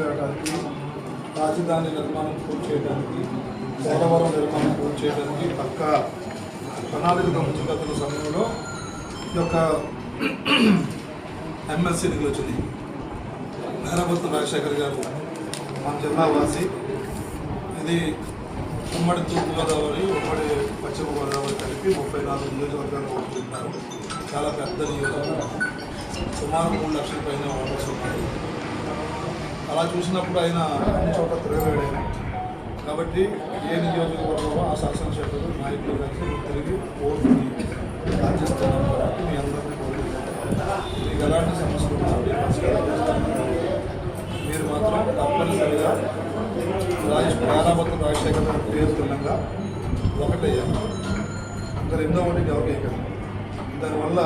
తేవడానికి, రాజధాని నిర్మాణం పూర్తి చేయడానికి, పోలవరం నిర్మాణం పూర్తి చేయడానికి పక్కా ప్రణాళిక ముందుకెళ్తున్న సమయంలో ఈ యొక్క ఎమ్మెల్సీ ఎన్నికలు వచ్చింది. మేరాబత్తు రాజశేఖర్ గారు మన జిల్లా వాసి. ఇది ఉమ్మడి తూర్పుగోదావరి, ఉమ్మడి పశ్చిమ గోదావరి కలిపి 34 నియోజకవర్గాలు ఓటుకుంటున్నారు. చాలా పెద్ద నియోజకవర్గం, సుమారు 3 లక్షల పైన ఓటర్స్ ఉన్నారు. అలా చూసినప్పుడు ఆయన అన్ని చోట్ల తిరగలేడు. కాబట్టి ఏ నియోజకవర్గంలో ఆ శాసనసభ్యులు నాయకులు కలిసి తిరిగి ఓటుని ఆర్జిస్తున్నారు. కాబట్టి మీ అందరినీ కోరుకుంటున్నారు, మీకు ఎలాంటి సమస్యలు మీరు మాత్రం తప్పనిసరిగా మేరాబత్తు రాజశేఖర్ గారి పేరు తుల్లంగా ఒకటయ్యారు. ఇంకా రెండో ఒకటి ఎవరికేయగలరు. దానివల్ల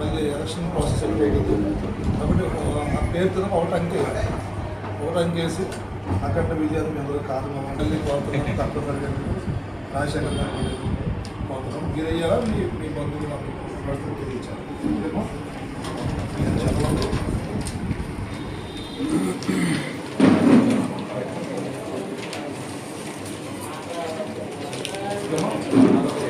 మళ్ళీ ఎలక్షన్ ప్రాసెస్ అయిపోయింది. కాబట్టి ఆ పేరు తుల్లంగా ఒకటి అంకేసి అఖండ విజయాన్ని అందరూ కారణం మళ్ళీ కోరుతున్నాం. తప్పనిసరిగా రాజశేఖర్ గారు కోరుతున్నాం. మీరు అయ్యారా మీ బంధువులు మాకు తెలియచారు.